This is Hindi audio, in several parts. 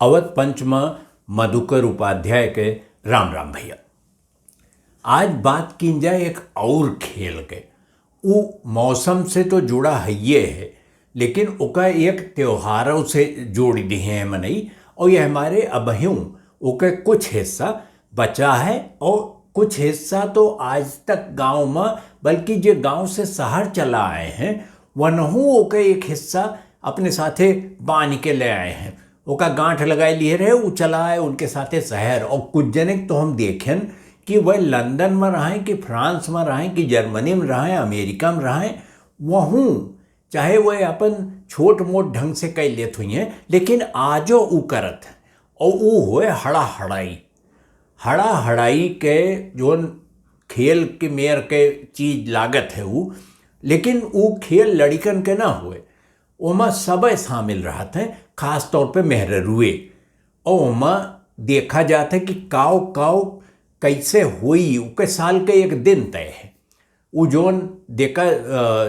अवध पंच में मधुकर उपाध्याय के राम राम भैया। आज बात की जाए एक और खेल के, वो मौसम से तो जुड़ा है ये है, लेकिन ओका एक त्योहारों से जोड़ दी है मनई। और ये हमारे अबह्यों ओके कुछ हिस्सा बचा है और कुछ हिस्सा तो आज तक गांव में, बल्कि जो गांव से शहर चला आए हैं वनहू ओके एक हिस्सा अपने साथे बांध के ले आए हैं। ओका गांठ लगाए लिए रहे, वो चला आए उनके साथे शहर। और कुछ जने तो हम देखें कि वह लंदन में रहें कि फ्रांस में रहें कि जर्मनी में रहें, अमेरिका में रहें, वहूँ चाहे वह अपन छोट मोट ढंग से कह लेत हुई हैं, लेकिन आजो ऊ करत है। और वो हुए हड़ा हड़ाई के जोन खेल के मेयर के चीज लागत है वो, लेकिन वो खेल लड़कन के ना हुए, ओमा सब शामिल रहते हैं, खास तौर पे मेहरुए। और ओमा देखा जाता है कि काव काव कैसे हुई, उसके साल के एक दिन तय है। वो जोन देखा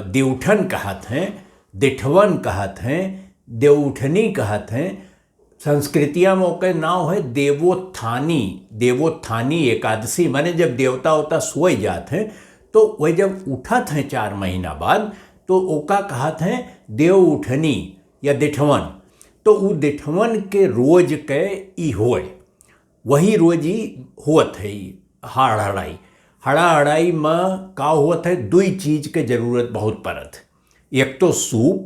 देवउठन कहत हैं, दिठवन कहत हैं, देवउठनी कहत हैं। संस्कृतियाँ में ओके नाव है देवोत्थानी एकादशी, माने जब देवता होता सोए जाते हैं तो वह जब उठत हैं 4 महीना बाद तो ओका कहत हैं देव उठनी या दिठवन। तो वो दिठवन के रोज के ई होए, वही रोज ही होत है हड़ाहड़ाई में का होत है, दुई चीज के जरूरत बहुत पड़त। एक तो सूप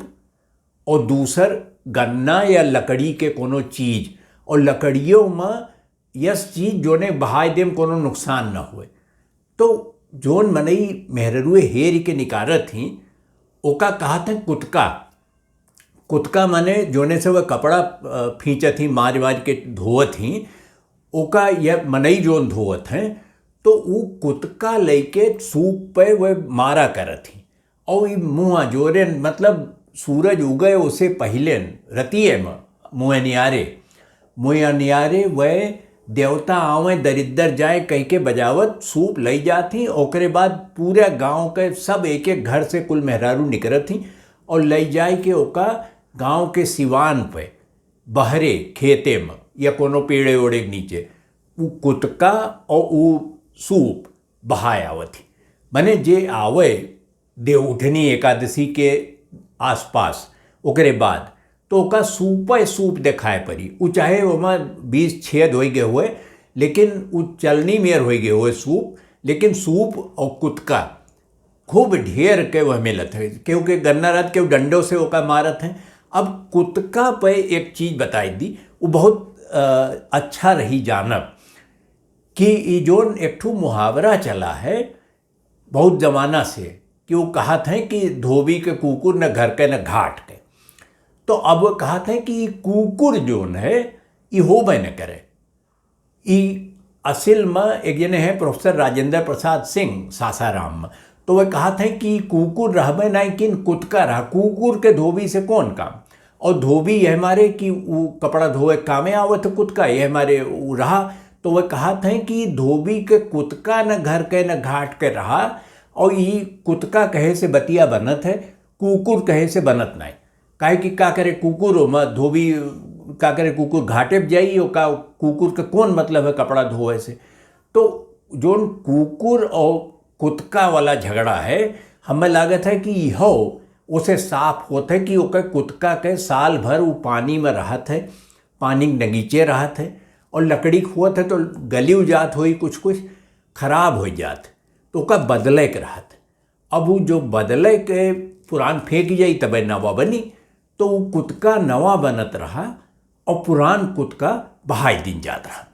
और दूसर गन्ना या लकड़ी के कोनो चीज, और लकड़ियों में यस चीज जोने बहाय देम कोनो नुकसान न हुए। तो जोन मनई मेहरुए हेर के निकारत थी ओका कहत हैं कुतका माने जोने से वह कपड़ा फींचत थी, मार के धोवत थी, ओका यह मनई जोन धोवत हैं। तो वो कुतका लेके सूप पे वह मारा करत थी। और मुँह जोरे मतलब सूरज उगे उसे पहले रतिये में मुँह नियारे वह देवता आवे दरिद्र जाए कह के बजावत सूप लई जाती। ओकरे बाद पूरे गांव के सब एक एक घर से कुल मेहरारू निकलत थी और लई जाए के ओका गांव के सिवान पे बहरे खेते में या कोनो पेड़े ओड़े के नीचे वो कुतका और वो सूप बहाय आवत थी। मने जे आवे देवउठनी एकादशी के आसपास ओकरे बाद तो ओका सूप देखाए पड़ी। वो चाहे ओमा 20 छेद हो गए हुए, लेकिन वो चलनी मेयर हो गए हुए सूप, लेकिन सूप और कुतका खूब ढेर के वह मिलत है, क्योंकि गन्ना रात के डंडों से ओका मारत हैं। अब कुतका पे एक चीज बताई दी, वो बहुत अच्छा रही जानब कि ये जोन एक ठू मुहावरा चला है बहुत जमाना से, कि वो कहत हैं कि धोबी के कुकुर न घर के न घाट के। तो अब वो कहते हैं कि कुकुर जोन है ये होबे न करे। असिल में एक जने हैं प्रोफेसर राजेंद्र प्रसाद सिंह सासाराम में, तो वह कहते हैं कि कुकुर रहबे नहीं किन कुतका रहा, कुकुर के धोबी से कौन काम। और धोबी ये हमारे कि वो कपड़ा धोए कामे आवत तो कुतका ये हमारे वो रहा। तो वह कहते हैं कि धोबी के कुतका न घर के न घाट के रहा, और ये कुतका कहे से बतिया बनत है, कुकुर कहे से बनत नहीं। काहे कि का करे कुकुर में धोबी का करे कुकुर घाटे पे जाई, और का कुकुर का कौन मतलब है कपड़ा धोए से। तो जोन कुकुर और कुतका वाला झगड़ा है, हमें लागत है कि यह उसे साफ होता है कि ओके कुतका के साल भर वो पानी में रहत है, पानी नगीचे रहत है, और लकड़ी खुअत है तो गली जात हुई, कुछ खराब हो जात, तो ओका बदले के रहत। अब वो जो बदले के पुरान फेंक जाई तबे नवा बनी, तो वो कुतका नवा बनत रहा और पुरान कुतका बहाई दिन जात रहा।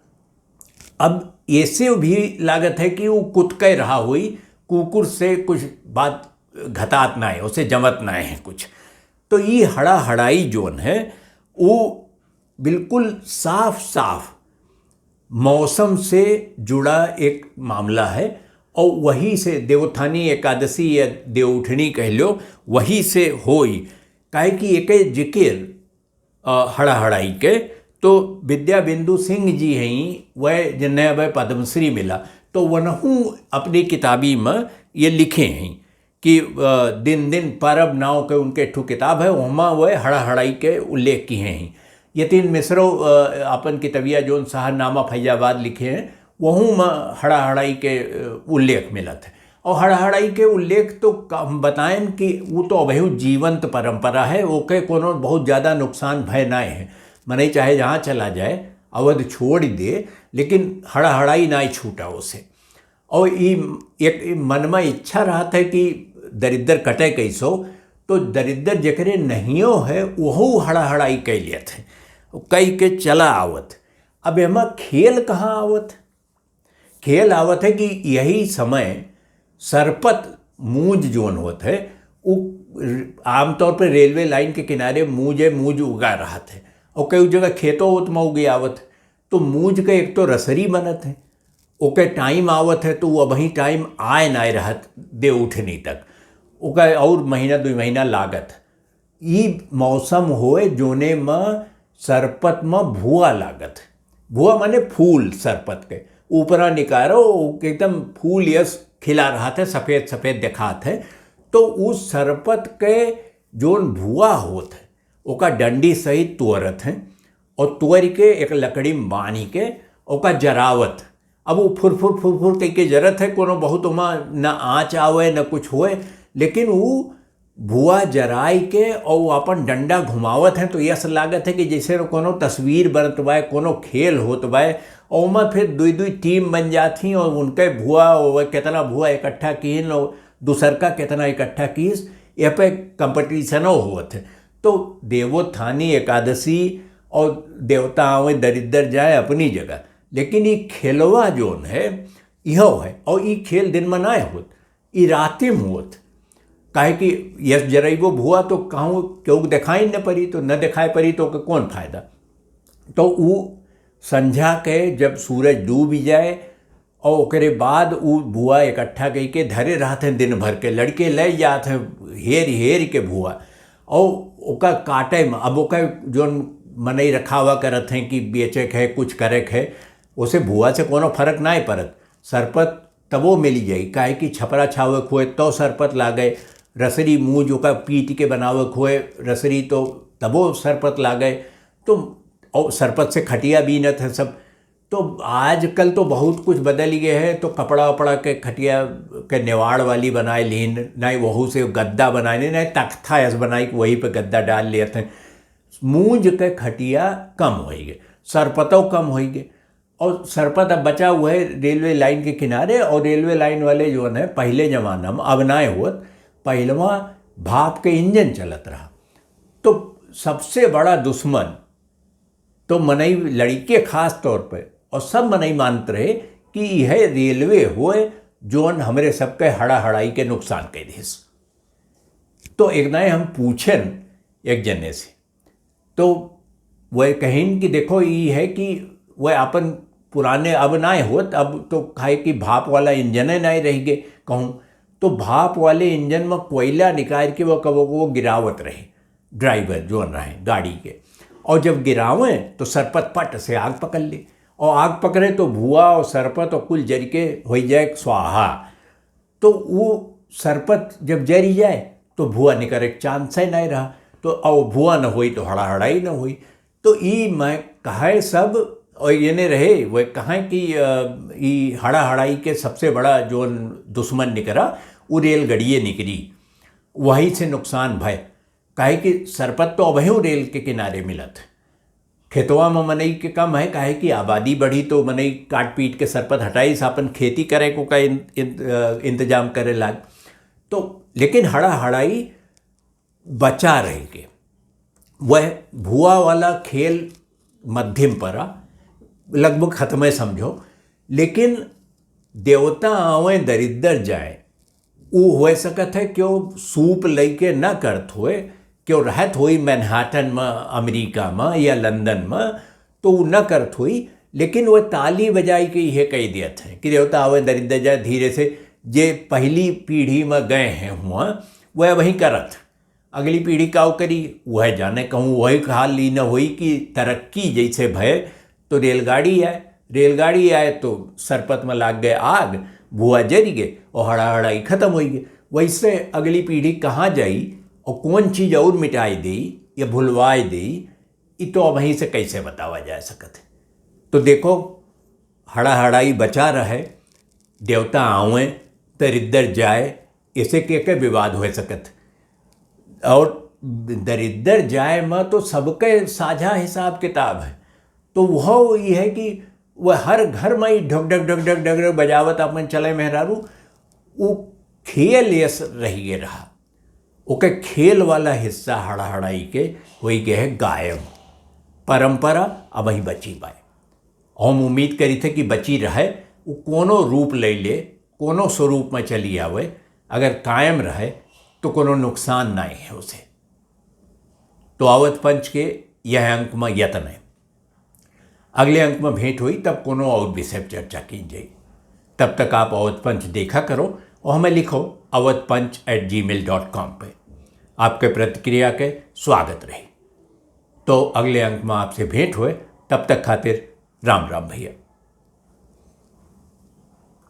अब ऐसे भी लागत है कि वो कुतका रहा हुई, कुकुर से कुछ बात घतात ना है, उसे जमत ना है कुछ। तो ये हड़ाई जोन है वो बिल्कुल साफ मौसम से जुड़ा एक मामला है, और वही से देवोत्थानी एकादशी या देवउठनी कह लो, वही से होई। काहे कि एक जिक्र हड़ाई के तो विद्या बिंदु सिंह जी हैं, वह जिन्हें अब पद्मश्री मिला, तो वनहू अपनी किताबी में ये लिखे हैं कि दिन दिन परब नाव के उनके ठू किताब है, वहाँ वह हड़ाई के उल्लेख किए हैं यतीन मिश्रो अपन कितबिया जोन शाहनामा फैजाबाद लिखे हैं वहूँ में हड़ाहड़ाई के उल्लेख मिलत है। और हड़ाहड़ाई के उल्लेख तो हम बताएं कि वो तो अभी जीवंत परंपरा है, ओके कोनो बहुत ज़्यादा नुकसान भय ना है। मने चाहे जहाँ चला जाए अवध छोड़ दे लेकिन हड़ाहड़ाई ना छूटा उसे। और ये एक मन में इच्छा रहा था कि दरिद्र कटे कैसो, तो दरिद्र जकरे नहियो है वहू हड़ाहड़ाई कैलिए थे कई के चला आवत। अब एमा खेल कहाँ आवत? खेल आवत है कि यही समय सरपत मूंज जोन होत है वो आमतौर पर रेलवे लाइन के किनारे मूंज उगा रहा थे और कई जगह खेतों उत में उगे आवत। तो मूंज का एक तो रसरी बनत है, ओके टाइम आवत है तो वो वही टाइम आए ना रहत दे उठनी तक, ओका और महीना 2 महीना लागत। ये मौसम होए जोने में सरपत में भुआ लागत। भुआ माने फूल सरपत के ऊपरा निकारो एकदम फूल यस खिला रहा था, सफ़ेद सफ़ेद दिखात है। तो उस सरपत के जोन भुआ होत है ओका डंडी सहित तोड़त है और तोड़ के एक लकड़ी में बांधी के ओका जरावत। अब वो फुर फुर कह के जरत है, कोनो बहुत उमा न आँच आवे न कुछ होए, लेकिन वो भुआ जराई के और वो अपन डंडा घुमावत है तो यस लागत है कि जैसे कोनो तस्वीर बनत बाय, कोनो खेल होत बाय। और में फिर 2-2 टीम बन जाती और उनके भुआ कितना भुआ इकट्ठा कीन और दूसर का कितना इकट्ठा कीस, ये पे कंपटीशनों होत है। तो देवोत्थानी एकादशी और देवता आवे दरिद्र जाए अपनी जगह, लेकिन ये खेलवा जोन है यह है। और ये खेल दिन में ना होत, ये राति में होत। काहे कि यस जरइबो भुआ तो कहूँ क्यों दिखाई न पड़ी, तो न दिखाई पड़ी तो कौन फायदा। तो वो संझा के जब सूरज डूब जाए और ओकरे बाद वो भुआ इकट्ठा कई के धरे रहते हैं दिन भर के, लड़के ले जाते हैं हेर हेर के भुआ और ओका काटे में। अब ओका जो मनई रखा हुआ करत हैं कि बेचे है कुछ करे है, उसे भुआ से कोनो फर्क ना पड़त। सरपत तबो मिली जाई, काहे कि छपरा छावे खोए तो सरपत लागे, रसरी मुँह जो का पीट के बनावे खोए रसरी तो तबो सरपत लागे। तो और सरपत से खटिया बीनत है सब। तो आजकल तो बहुत कुछ बदल गए है, तो कपड़ा वपड़ा के खटिया के निवाड़ वाली बनाए लीन, नहीं वहू से गद्दा बनाए लीन, नहीं तख्ता ऐसा बनाई कि वहीं पे गद्दा डाल लिए थे। मूंज के खटिया कम हो गए, सरपतों कम हो गए। और सरपत अब बचा हुआ है रेलवे लाइन के किनारे। और रेलवे लाइन वाले जो है पहले ज़माना में, अब ना होत, पहलवा भाप के इंजन चलत रहा। तो सबसे बड़ा दुश्मन तो मनई लड़के खास तौर पे और सब मनई मानते रहे कि यह रेलवे होए जोन हमरे सबके हड़ाहड़ाई के नुकसान कर दिस। तो एक नए हम पूछन एक जने से, तो वह कहें कि देखो ये है कि वह अपन पुराने अब ना होत, अब तो खाए कि भाप वाला इंजन नहीं रह गए कहूँ। तो भाप वाले इंजन में कोयला निकाल के वो गिरावत रहे ड्राइवर जो रहे गाड़ी के। और जब गिरावें तो सरपत पट से आग पकड़ ले, और आग पकड़े तो भुआ और सरपत और कुल जर के हो जाए स्वाहा। तो वो सरपत जब जरी जाए तो भुआ निकर एक चांस ही नहीं रहा। तो और भुआ न हुई तो हड़ाहड़ाई न हुई। तो ये मैं कहे सब और ये ने रहे वह कहें कि ये हड़ाहड़ाई के सबसे बड़ा जो दुश्मन निकला वो रेलगड़िए निकली, वहीं से नुकसान भय। काहे कि सरपत तो अभी रेल के किनारे मिलत, खेतवा में मनई के कम है। काहे कि आबादी बढ़ी तो मनई काट पीट के सरपत हटाई अपन खेती करे को का इंतजाम करे लाग। तो लेकिन हड़ाहड़ाई बचा रह के वह भुआ वाला खेल मध्यम परा लगभग खत्म है समझो। लेकिन देवता आवे दरिद्र जाए वो हो सकत है क्यों सूप लेके न करत होए, क्यों रहत हुई मैनहाटन में अमेरिका में या लंदन में तो वो न करत हुई। लेकिन वह ताली बजाई के यह कह दियत है कि देवता आवे दरिद्र जाए। धीरे से जे पहली पीढ़ी में गए हैं हुआ वह वही करत, अगली पीढ़ी का करी वह जाने कहूँ वही हाल ली न हुई कि तरक्की जैसे भय तो रेलगाड़ी आए तो सरपत में लाग गए आग, भुआ जरी गए और हड़ाहड़ाई खत्म हो गई। वैसे अगली पीढ़ी कहाँ जाई और कौन चीज़ और मिटाई दी या भुलवाई दी ये तो वहीं से कैसे बतावा जा सकत है। तो देखो, हड़ाहड़ाई बचा रहे, देवता आवे दरिद्र जाए, इसे के विवाद हो सकत। और दरिद्र जाए में तो सबके साझा हिसाब किताब है। तो वह ये है कि वह हर घर में ही ढक ढक ढक ढक ढक ढक बजावत अपन चले मेहरारू, वो खेल यस रही गे रहा। ओके खेल वाला हिस्सा हड़ाहड़ाई के वही गए है गायब। परंपरा अब वही बची पाए। हम उम्मीद करी थे कि बची रहे, वो कोनो रूप ले ले, कोनो स्वरूप में चली आवे, अगर कायम रहे तो कोनो नुकसान नहीं है उसे। तो आवत पंच के यह अंक में यत्न है। अगले अंक में भेंट हुई तब कोनो और विषय पर चर्चा की जाए। तब तक आप अवध पंच देखा करो और हमें लिखो awadhpanch@gmail.com पे। आपके प्रतिक्रिया के स्वागत रहे। तो अगले अंक में आपसे भेंट हुए, तब तक खातिर राम राम भैया।